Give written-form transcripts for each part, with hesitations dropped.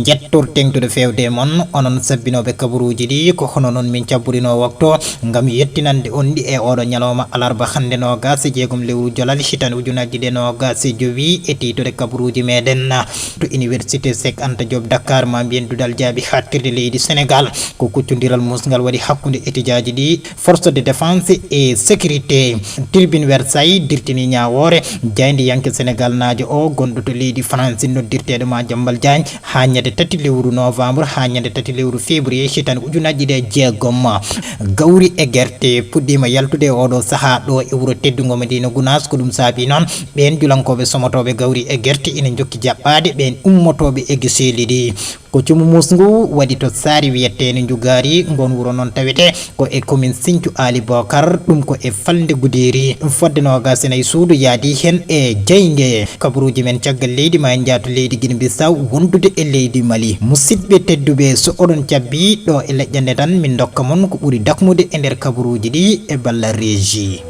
jettor tengtude fewde mon onon sabbinoɓe kabaruji ɗi ko hono noon min cabburino waktu ngam yettinande on ɗi e oɗo ñalawma alarba hande nogas jeegom lewru jolal hitande ujunaji ɗe nogas e jowi e titode kabaruji meɗen to université Cheikh Anta Diop Dakar ma mbiyen dudal jaabi hattirde leydi Sénégal ko kuccodiral musgal waɗi hakkude étudiaji ɗi force de défense et sécurité tribune Versailles dirtini ñawore jaydi yanke Sénégal najo o gonɗo to leydi France noddirteɗo ma Jambal Diagne ha ñande tati lewru novembre ha ñande tati lewru février hitande ujunaji ɗe jeegom gawri e guerte puɗɗima yaltude oɗo saaha ɗo e wuuro teddugo Medina Gounass ko ɗum saabi noon ɓen julankoɓe somotoɓe gawri e guerte ina jokki jaɓɓade ɓen ummotoɓe e gueseli ɗi ko cumu musngu waɗi to saari wiyetene jugari gon wuuro noon tawete ko e commune Sinthiou Ali Bocar ɗum ko e falde Guderi fodde nogas nayi suudu yaadi hen e jaygue kabaruji men caggal leydi ma en jaatu leydi Guinée Bissau wondude e leydi Mali musidɓe tedduɓe so oɗon cabbi ɗo e leƴƴande tan min dokka mon ko ɓuuri dakmude e nder kabaruji ɗi e balla régie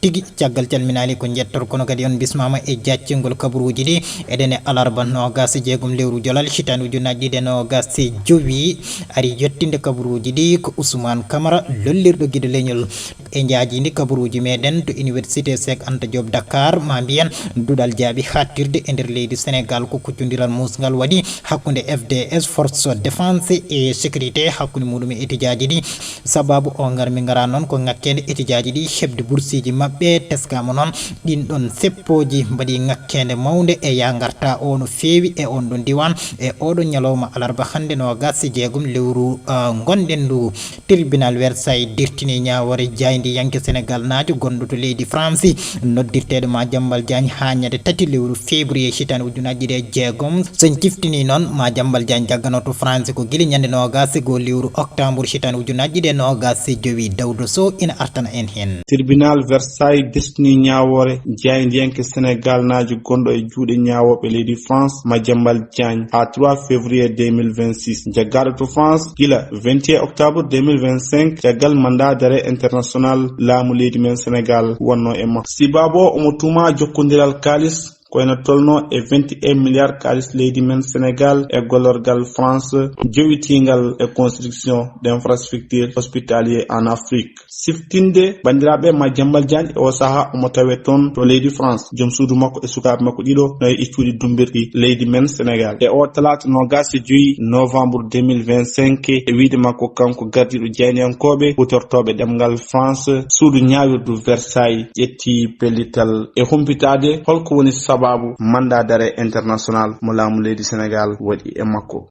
tigi caggal calminali ko jettor kono kadi on bismama e jaccingol kabaruji ɗi eɗen e alarba nogas jeegom lewru jolal hitande ujunaji ɗe nogas e jowi ari yettinde kabaruji ɗi ko Ousmane Camara lollirɗo guido leñol e jaajidi kabaruji meɗen to université Cheikh Anta Diop Dakar ma mbiyen duɗal jaabi hattirde e nder leydi Sénégal ko kuccodiral musgal waɗi hakkude FDS force défense et sécurité hakkude muɗum e étudiaji ɗi sababu o garmi gara noon ko ngakkede étudiaji ɗi hebde boursiji mabɓe teskama noon ɗin ɗon seppoji mbaɗi ngakkede mawde e ya garta o no fewi e on ɗon diwan e oɗo ñalawma alarba hande nogas jeegom lewru gonɗen ndu tribunal Versailles dirtini ñawore jaydi yanke Sénégal najo gonɗo to leydi France noddirteɗo ma Jambal Diagne ha ñande tati lewru février hitande ujunaji ɗe jeegom sen ciftini noon ma Jambal Diagne jaggano to France ko guila ñande nogas go lewru octobre hitande ujunaji ɗe nogas e jowi Dawdo Sow ina artana en hen tribunal Versailles desni ñawore jaydiyanke Sénégal najo gonɗo e juuɗe ñawoɓe leydi France Madiambal Diagne ha 3 février 2026 jaggaɗo to France gila 21 octobre 2025 caggal mandat d'arrêt international laamu leydi men Sénégal wonno e ma sibabo omo tuma jokkodiral kalis koyno tolno e 21 milliards kalis leydi men Sénégal e gollorgal France jowitingal e construction d'infrastructure hospitalier en Afrique siftinde bandiraɓe Madiambal Diagne e o saaha omo tawe toon to leydi France joom suudu makko e sukaɓe makko ɗiɗo no e iccuɗi dumbirɗi leydi men Sénégal e o talata nogas e joyi novembre 2025 e wiide makko kanko gardiɗo jeyniyankoɓe hutortoɓe ɗemgal France suudu ñawirdu Versailles ƴetti pellital e humpitade holko woni sababu mandat d'arrêt international mo laamu leydi Sénégal waɗi e makko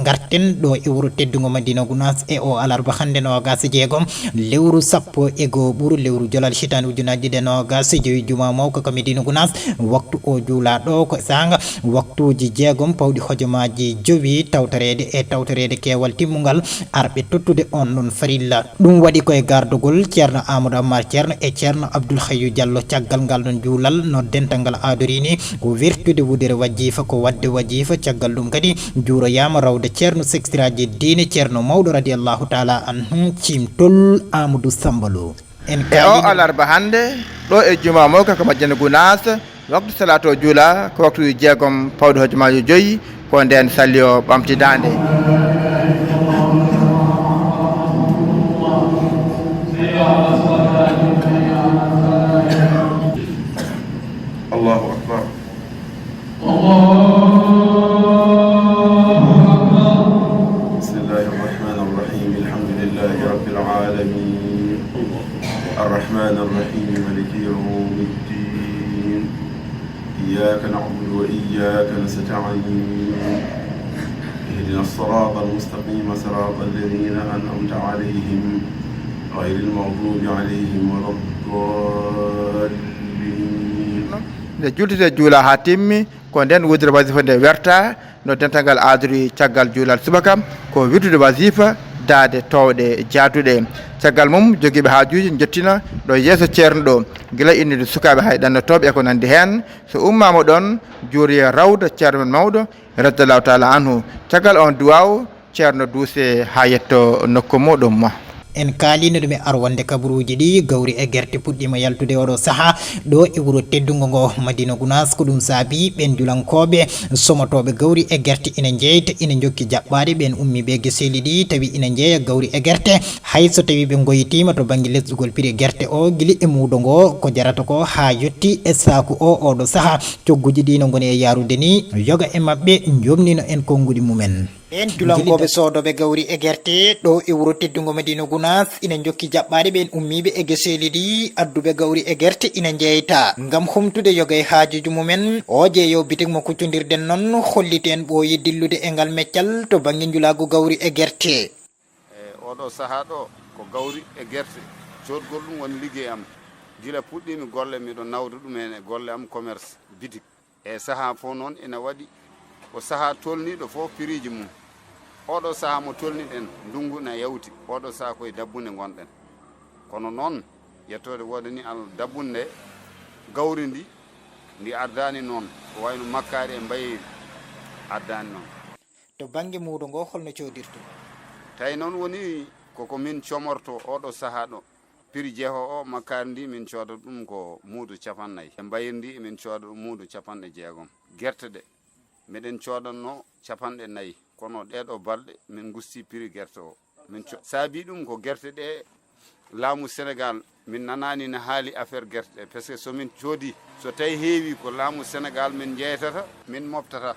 garten ɗo e wuuro teddugo Madina Gounass e o alarba hande nogas jeegom lewru sappo e go ɓuuru lewru jolal hitande ujunaji ɗe nogas joyi juma mawka ko Madina Gounass waktu o juulaɗo ko sanga waktuji jeegom pawɗi hojomaji jowi tawtorede e tawtorede kewal timmugal arɓe tottude on ɗon farilla ɗum waɗi koye gardugol ceerno Amadou Ammar ceerno e ceerno Abdoul Hayyou Diallo caggal ngal ɗon juulal no dental ngal adorini ko wertude wudere wajifa ko wadde wajifa caggal ɗum kadi juuroyama rawde ceerno sextiraji diine ceerno mawɗo radiallahu taala anhu cimtol Amadou Sambalo en e o alarba hande ɗo e juma mawka ko Madina Gounass waktu salato juula ko waktu jeegom pawɗo hojomaji joyyi ko nden salli o ɓamtidande Allahu akbar الرحمن الرحيم مالك يوم الدين إياك نعبد وإياك نستعين اهدنا الصراط المستقيم صراط الذين أنعمت عليهم غير المغضوب عليهم ولا الضالين nde jultide juula ha timmi ko nden wudere wasifa nde werta no dental ngal adori caggal juulal subaka ko wirtude wasifa faddade towɗe jaaduɗe caggal mum jogiiɓe haajuji jettina ɗo yeeso ceerno ɗo gila innude sukaɓe hay ɗannotoɓe e ko nandi hen so ummama ɗon juuri rawda ceerno men mawɗo radiallahu taala anhu caggal on duwaw ceerno duuse ha yetto nokku muɗum en kaalino ɗum e arwonde kabaruji ɗi gawri e guerte puɗɗima yaltude oɗo saaha ɗo e wuuro teddungo ngo Madina Gounass ko ɗum saabi ɓen julankoɓe somotoɓe gawri e guerte ina jeyta ina jokki jaɓɓade ɓen ummi ɓe gueseli ɗi tawi ina jeeya gawri e guerte hayso tawi ɓe goyitima to banggue lesɗugol prix guerte o guili e muudo ngo ko jarata ko ha yetti e saku o oɗo saaha cogguji ɗi no goni e yarude ni yoga e mabɓe jomnino en konguɗi mumen en julankoɓe sodoɓe gawri e guerte ɗo e wuuro teddungo Madina Gounass ina jokki jaɓɓade ɓen ummiɓe e gueseli ɗi adduɓe gawri e guerte ina jeyta gam humtude yoga e haajuji mumen o jeeyow bitig mo kuccodirden noon holliten ɓooyi dillude e ngal meccal to banggue julagu gawri e guerte oɗo saaha ɗo ko gawri e guerte codgol ɗum woni liggey am gila puɗɗimi golle miɗo nawda ɗumen e golle am commerce bitig e saaha fof noon ina waɗi ko saaha tolniɗo fof prix ji mum oɗo saaha mo tolniɗen ndungu na yawti oɗo saaha koye dabbunde gonɗen kono noon yettode woɗani al dabbunde gawri ndi addani noon ko wayno makkari e mbayeri addani noon to banggue muudo ngo holno codirtu tawi noon woni koko min comorto oɗo saaha ɗo prix jeeho o makkari ndi min cooda ɗum ko muudo 50 e mbayeri ndi min cooda ɗum muudo 60 guerte ɗe meɗen coodanno 40 kono ɗeɗo balɗe min gusti prix guerte o min saabi ɗum ko guerte ɗe laamu Sénégal min nanani no haali affaire guerte ɗe par ce que somin coodi so tawi heewi ko laamu Sénégal min jeytata min moftata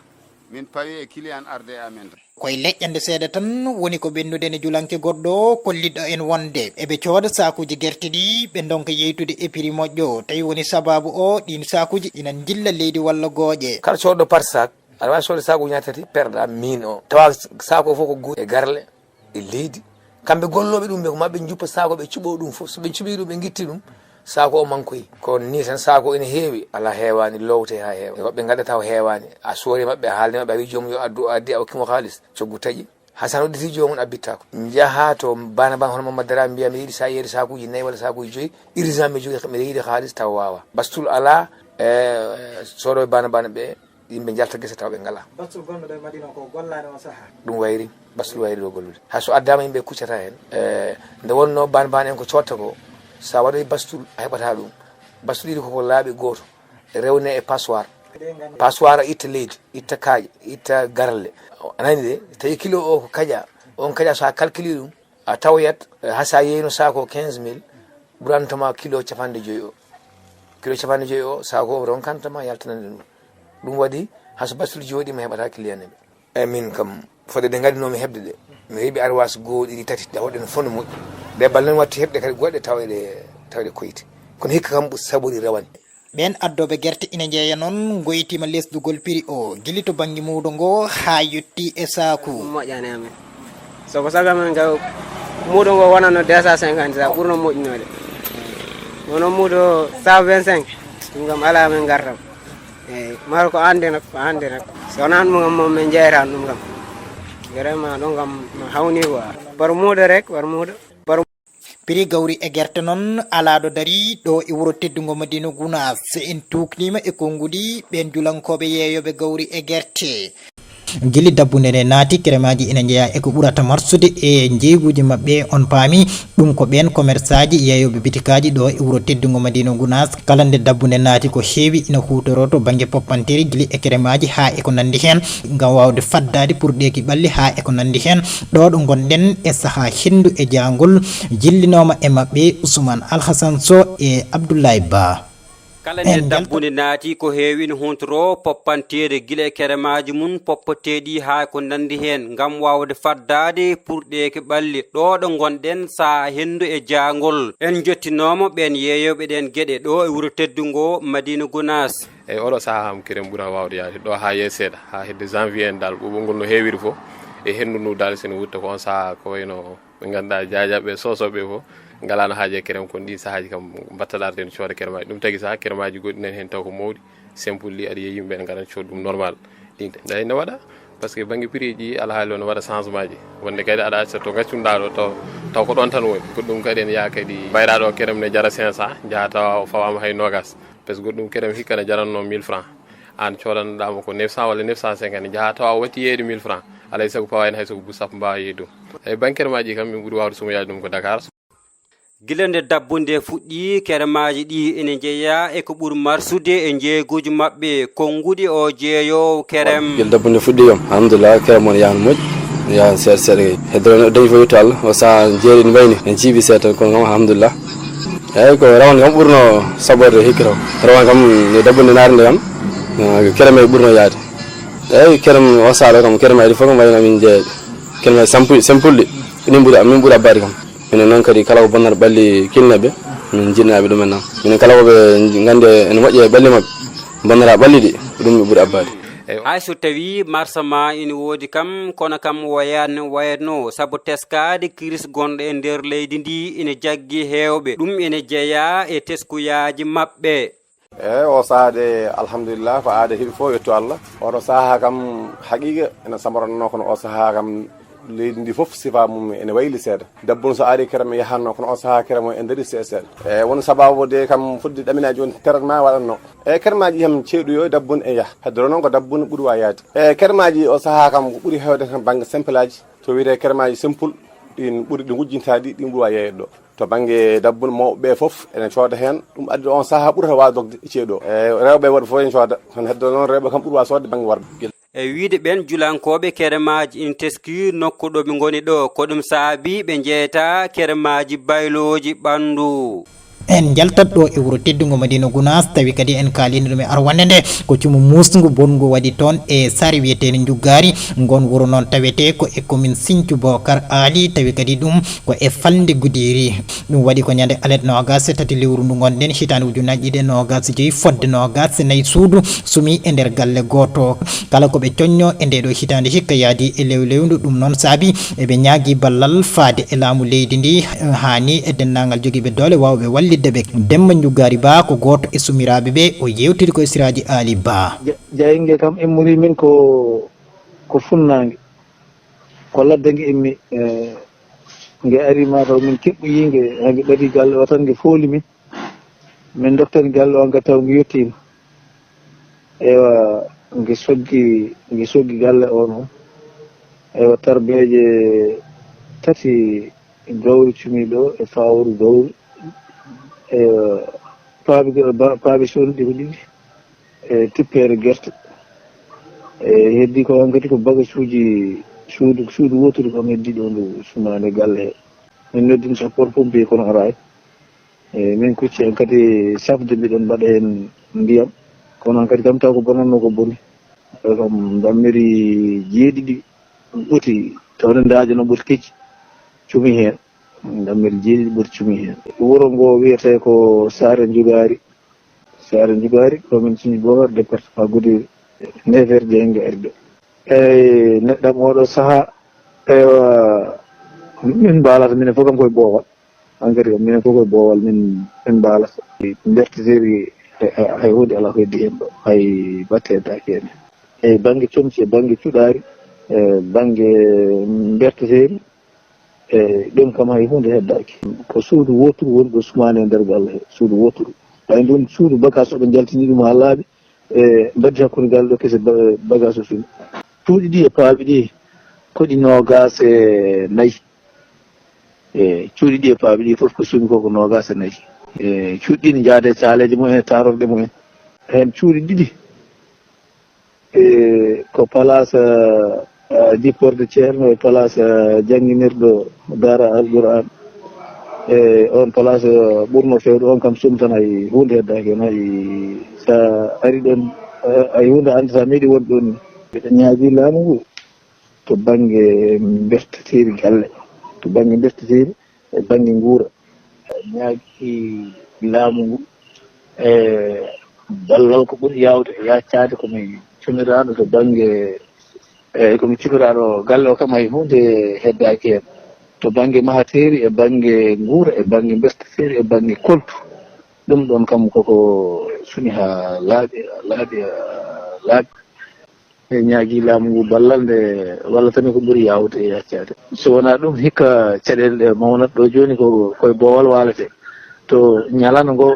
min pawi e client arde amen koye leƴƴande seeɗa tan woni ko ɓennude ne julanke goɗɗo kolliɗɗo en wonde eɓe cooda sakuji guerte ɗi ɓe donka yeytude e prix moƴƴo tawi woni sababu o ɗin sakuji ina jilla leydi walla gooƴe kala coɗɗo par sac aɗa wawi sodde sac ujunaje 3 perɗa min o tawa sac o fof ko guuri e garle e leydi kamɓe golloɓe ɗum ɓe ko mabɓe juppa sac o ɓe cuɓo ɗum fof soɓe cuɓi ɗum ɓe guitti ɗum sac o mankoyi ko ni tan sac o ene heewi ala heewani lowte ha heewa woɓɓe gaɗa taw heewani a soori mabɓe a haalde mabɓe a wi joomum yo addu addi a hokkimo haalis coggu taƴi hasan udditi jomum abbittako jaaha to bana hono Mamadou Dara mbiya mi yiiɗi sa yeeri sakuji 4 walla sakuji 5 urgent mi jogui mbiɗa yiiɗi haalis taw wawa bastul ala soɗo bana ɓe yimɓe jalta guese taw ɓe ngala bastul gonɗo ɗo Madina ko gollade o saaha ɗum wayri bastul wayri ɗo gollude hay so addama yimɓe kuccata hen nde wonno bana en ko cotta ko sa waɗoy bastul a heɓata ɗum bastul ɗiɗi koko laaɓi goto rewne e passoir a itta leydi itta kaaƴe itta garle anani de tawi kilo o ko kaƴa on kaƴa so a calcule ɗum a tawoyat ha sa yeyno sako 15 000 ɓurantama kilo 50 o kilo 50 o sako o ronkantama yaltanande ɗum waɗi haso bastul jooɗima heɓata client ɓe eyyi min kam fode ɗe gadinomi heɓde ɗe mi heeɓi arwas 2 ɗiɗi 3 ɗe waɗɗe no fonno moƴƴi ɗe ballen watti heɓde kadi goɗɗe tawɗe koyti kono hikka kam saɓori rawani ɓen addoɓe guerte ina jeeya noon goyitima lesdugol prix o guili to banggue muudo ngo ha yetti e saku moƴƴani amen soko saga men ga muudo ngo wonano 250 sa ɓurno moƴƴinode wono muudo 125 ɗum kam ala men gartam eyyi maro ko ande nak so wona ɗum kam moom min jeyatan ɗum kam vraiment ɗum kam no hawni quoi par muudo rek par muudo prix gawri e guerte noon alaɗo dari ɗo e wuuro teddungo Madina Gounass en tuknima e konngudi ɓen julankoɓe yeeyoɓe gawri e guerte guili dabbunde nde naati keremaji ina jeeya eko ɓurata marsude e jeyguji mabɓe on paami ɗum ko ɓen commerçant ji yeeyoɓe bitikaji ɗo e wuuro teddungo Madina Gounass kala nde dabbunde naati ko heewi ina hutoro to banggue poppanteri guili e keremaji ha eko nandi hen gam wawde faddade pour ɗeki ɓalli ha eko nandi hen ɗo ɗo gonɗen e saaha hendu e jangol jillinoma e mabɓe Ousmane Alhassane Sow e Abdoulaye Ba kala nde dabbunde naati ko heewi no huntoro poppantede guila e keremaji mum poppateɗi ha ko nandi hen gam wawde faddade ɓurɗeke ɓalli ɗo ɗo gonɗen sa hendu e jangol en jottinomo ɓen yeeyoɓe ɗen gueɗe ɗo e wuuro teddungo Madina Gounass eyyi oɗo saaha ham kirem ɓuura wawde yaade ɗo ha yeeseɗa ha hedde janvier en dal ɓoɓol ngol no heewiri foof e hendu ndu dal sene wutta ko on saaha ko wayno ɓe ganduɗa jajaɓe sosoɓe foof galano haaji e kerem kono ɗi sahaji kam battaɗarde no cooda keremaji ɗum tagui saha keremaji goɗɗi nani hen taw ko mawɗi simple li aɗa yiya yimɓe ne garan cooda ɗum normal ɗin dayi ne waɗa par ce que bangi prix ji alhaali on waɗa changement ji wonde kadi aɗa acca to gaccunɗa ɗo taw ko ɗon tan woni ko ɗum kadi en yaa kadi mbayɗa ɗo kerem ne jara 500 jaha tawa fawama hay nogas par ce que goɗɗum kerem hikka ne jaranno 1000 francs an codanɗamo ko 900 walla 950 jaha tawa watti yeeyde 1000 francs alay sago pawani hay sago bu sappo mbawa yeeyde ɗum eyyi banquére maji kam min ɓuuri wawde sumoyade ɗum ko Dakar. gila nde dabbunde fuɗɗi keremaji ɗi ene jeeya e ko ɓuuri marsude e jeeguji mabɓe konguɗi o jeeyowo kerem. gila dabbunde fuɗɗi yom alhamdulillah kerem on yahno moƴƴi yahan seeɗa seeɗa kay heddoro dañi fo yetto Allah o saaha jeeri no wayni en jiibi seeɗa tan kono kam alhamdulillah eyyi ko rawane kam ɓurno saɓorde hikka taw rawane kam ne dabbunde naarde kam kerem e ɓurno yaade eyyi kerem o saaha ɗo kam kerem aɗi fof kam wayno min jeeyede kerem sempulɗe min ɓuuri abbade kam minen noon kadi kala ko bonnata ɓalli kilneɓe min jinnaɓe ɗumen noon minen kala koɓe gande ene moƴƴi e ɓalli mabɓe bonnata ɓalli ɗi ɗum ɓe ɓuuri abbade. hay so tawi marsa ma ina woodi kam kono kam wayatno saabu teskade kiris gonɗo e nder leydi ndi ina jaggi hewɓe ɗum ene jeeya e teskuyaji mabɓe. eyyi o sahade alhamdulillah ko aada hiiɓe fof yetto Allah oɗo saaha kam haqiqa ene samaranno kono o saaha kam leydi ndi fof sifa mum ene wayli seeɗa dabbuno so ari kerem yahanno kono o saaha kerem o e daari seeɗa eyyi won sababu de kam fudde ɗaminaji woni traitement waɗanno eyyi keremaji kam ceeɗuyo dabbun e yaha heddoro noon ko dabbun ɓuuri wa yaade eyyi keremaji o saaha kam ko ɓuuri hewde tan banggue simple aji to wiyete keremaji simple ɗin ɓuuri ɗi gujjintaɗi ɗin ɓuuri wa yeeyde ɗo to banggue dabbun mawɓe foof ene cooda hen ɗum addi on saaha ɓuurata wawa dogde ceeɗu o rewɓe waɗa fof en cooda kono heddoro noon rewɓe kam ɓuuri wa sodde banggue warɓe. e wiide ɓen julankoɓe keremaji ina teski nokku ɗo ɓe goni ɗo ko ɗum saabi ɓe jeeyta keremaji bayloji ɓandu. en jaltat ɗo e wuro teddugo Madina Gounass tawi kadi en kalini ɗum e arwande nde ko cumu musgu bongu waɗi toon e sare wiyetede Juggari gon wuro noon tawete ko e commune Sinthiou Bocar Ali tawi kadi ɗum ko e falde Goudiri ɗum waɗi ko ñande alet nogas tati lewru ndu gonɗen hitande ujunaji ɗiɗi nogas joyyi fodde nogas nayyi suudu sumi e nder galle goto kala koɓe coñño e ndeɗo hitande hikka yaadi e lewlewndu ɗum noon saabi eɓe ñaagui ballal faade e laamu leydi ndi hani e dennagal joguiɓe doole wawɓe walli Demba Juggari Ba ko goto e sumiraɓe ɓe o yewtiri ko Siraji Ali Ba. jayingue kam immori min ko funnangue ko ladde ngue immi ngue ari mataw min keɓɓoyingue hage ɓaɗi galle o tan ngue fooli min doktani galle o ngue taw ngue yettima ewa ngue soggi galle o noon ewa tarbeje tati gawri cumiɗo e fawru gawri paabi sonɗi ko ɗiɗi e tippere guerte e heddi ko hankadi ko bagage uji suudu wotudu kam heddi ɗo ndu sumade galle he min noddin sapeur pompier kono ara e min kucci en kadi safde mbiɗen mbaɗa hen ndiyam kono hankadi kam taw ko bonanno ko boni kam dammiri jeeɗiɗi ɓoti tawde daajano ɓoti kecci cumi hen dammiri jeeɗiɗi ɓoti cumi hen wuro ngo wiyete ko Sare Jugari commune Sinthiou Bocar département Goudiri nefere jeyingue ari ɗo eyyi neɗɗam oɗo saaha ewa min mbalata minen fof kam koye boowal engrais kam minen fof koye boowal min mbalata bertitiri hay hunde ala ko heddi hen ɗo hay battedaki hen eyyi banggue comci e banggue cuɗari e banggue bertitiri e ɗum kam hay hunde heddaki ko suudu woturu woni ɗo sumani e nder galle he suudu woturu ɓay ɗum suudu bagage oɓe jaltini ɗum ha laaɓi e mbaddi hakkude galle ɗo kese bagage o sumi cuuɗi ɗi e paaɓi ɗi koɗi nogas e nayyi e cuuɗi ɗi e paaɓi ɗi foof ko sumi koko nogas e nayyi e cuuɗi ɗi ne jaade caaleje mumen e tarorɗe mumen hen cuuɗi ɗiɗi e ko place jipporde ceerno e place jangguinirɗo Dara Alqur'an e on place ɓurno fewde on kam sum tan hay hunde heddaki hen hay sa ari ɗon hay hunde ande sa meeɗi wonde ɗon mbiɗa ñaagi laamu ngu to banggue bertetiri galle to banggue bertetiri e banggue guura ñaagi laamu ngu e ballal ko ɓuuri yawde e yaccade komi cumiraɗo to banggue eyyi komi cikiraɗo galle o kam hay hunde heddaki hen to banggue mahateri e banggue guura e banggue berteteri e banggue koltu ɗum ɗon kam koko suni ha laaɓi e ñaagi laamu ngu ballal nde walla tan ko ɓuri yawde e yaccade so wona ɗum hikka caɗele ɗe mawnat ɗo joni ko koye boowal walete to ñalano ngo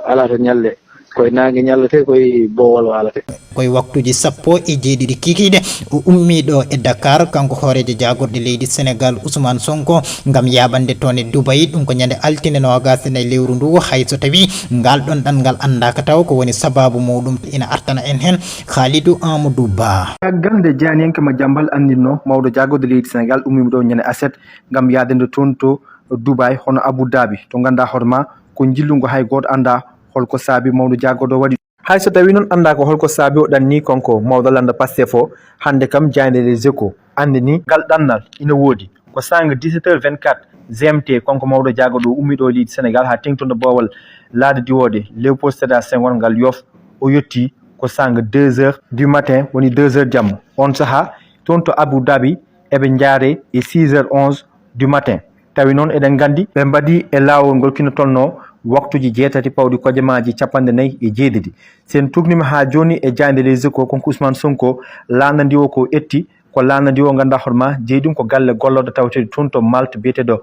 ala to ñalle koye nangue ñallete koye boowal walete koye waktuji 17 kikiɗe o ummiɗo e Dakar kanko hoorejo jagorɗe leydi Sénégal Ousmane Sonko gam yaɓande toon e Dubayi ɗum ko ñande altine nogasene lewru ndu hayso tawi ngal ɗon ɗanngal andaka taw ko woni sababu muɗum ina artana en hen Khalidou Amadou Ba gande janiyanke ma jambal andinno mawɗo jagorɗe leydi Sénégal ummima ɗo ñande aset gam yadende toon to Dubayi hono Abu Dhabi to ganda hoorema ko jillungo hay goto anda holko saabi mawɗo jagorɗo waɗi hay so tawi noon anda ko holko saabi o ɗanni konko mawɗo landa Pastef o hande kam jayde les échos andi ni ngal ɗannal ina woodi ko sanga 17h24 GMT konko mawɗo jagorɗo ummiɗo leydi Sénégal ha tengtono bowal laade diwode Léopold Sédar Senghor ngal Yoff o yetti ko sanga 2h du matin woni 2h jamma on saaha toon to Abu Dhabi eɓe jaare e 6h11 du matin tawi noon eɗen gandi ɓe mbaɗi e lawol ngol kino tolno waktuji 7 pawɗi kojamaji 49 sen tugnima ha joni e jande les échos konko Ousmane Sonko landadi o ko etti ko landadi o ganda horma jeeyi ɗum ko galle golloɗo tawtede toon to Malte biyeteɗo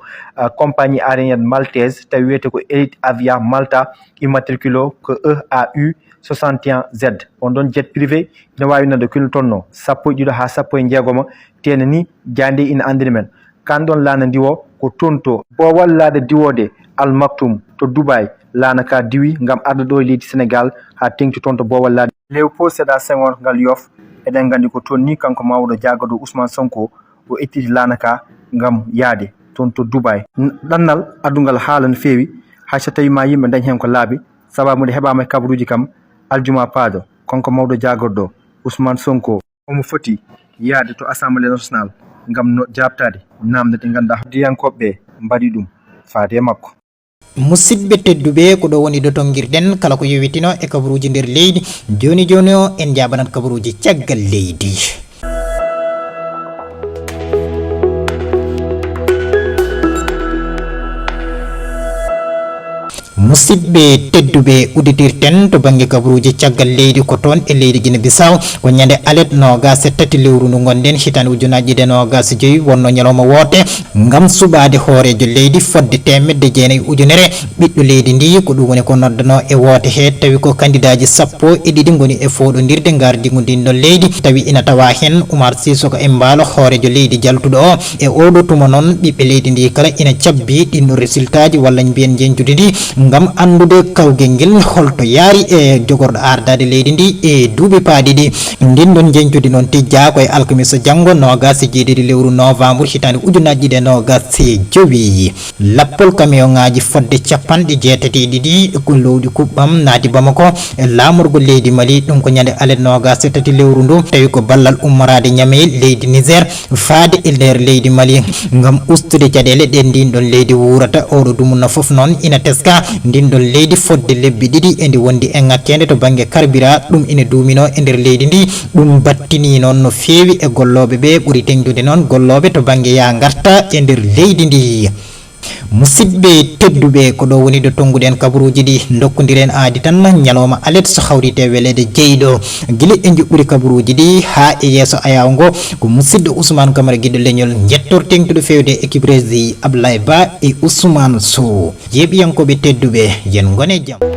compagnie aérienne maltaise tawi wiyete ko Elite Avia Malta immatriculo ko EAU 61Z on ɗon jet privé ina wawi nande kino tonno 12 ha 16 tene ni jande ina andini men kanɗon landadi o ko toon to bowal laade diwode Al Maktoum to Dubai lana ka diwi ngam arda ɗo leydi Sénégal ha tengti toon to bowal laade Léopold Sédar Senghor ngal Yoff eɗen gandi ko toon ni kanko mawɗo jagaɗo Ousmane Sonko o ettiti lana ka ngam yaade toon to Dubai ɗannal addugal haala no feewi hay so tawi ma yimɓe dañ hen ko laabi sababude heɓama e kabaruji kam aljuma paado konko mawɗo jagorɗo Ousmane Sonko omo foti yaade to Assemblée nationale ngam no jabtade namde ɗe ganduɗa diyankoɓe mbaɗi ɗum faade makko musidɓe tedduɓe ko ɗo woni dotongirɗen kala ko yowitino e kabaruji nder leydi joni joni o en jabanat kabaruji caggal leydi musidɓe tedduɓe uditirten to banggue kabaruji caggal leydi ko toon e leydi Guinée Bissau ko ñande alet nogas e tati lewru ndu gonɗen hitande ujunaji ɗiɗi nogas joyyi wonno ñalawma woote gam suɓade hoorejo leydi fodde 900 ujunere ɓiɗɗo leydi ndi ko ɗum woni ko noddano e woote he tawi ko candidat ji 12 goni e foɗodirde gardigu ndinɗon leydi tawi ina tawa hen Oumar Sissoko Embalo hoorejo leydi jaltuɗo o e oɗo tuma noon ɓiɓɓe leydi ndi kala ina cabbi ɗinno résultat ji walla mbiyen jencude ndi gam andude kawgel ngel holto yaari e jogorɗo ardade leydi ndi e duuɓi paaɗiɗi ndin ɗon jencude noon tijja koye alkamisa janggo nogas e 7 lewru novembre hitande ujunaji ɗiɗi nogas e jowi lappol camion ngaji fodde 62 ko lowɗi kuɓɓam naati Bamako e lamorgo leydi Mali ɗum ko ñande alet nogas e 3 lewru ndu tawi ko ballal ummorade ñameyel leydi Niger faade e nder leydi Mali gam ustude caɗele ɗe ndin ɗon leydi wurata oɗo dumunna foof noon ina teska ndin ɗon leydi fodde lebbi ɗiɗi e ndi wondi e ngakkede to banggue carburant ɗum ina dumino e nder leydi ndi ɗum battini noon no feewi e golloɓe ɓe ɓuuri tengdude noon golloɓe to banggue ya garta e nder leydi ndi musidɓe tedduɓe ko ɗo woni ɗo tonguɗen kabaruji ɗi dokkodiren aadi tan ñalawma alet so hawrite welede jeyɗo guila e juɓɓuri kabaruji ɗi ha e yesso ayaw ngo ko musidɗo Ousmane Camara guiɗo leñol jettorten to fewde équipe rési Ablaye Ba e Ousmane Sow jeeɓiyankoɓe tedduɓe yen gone jaam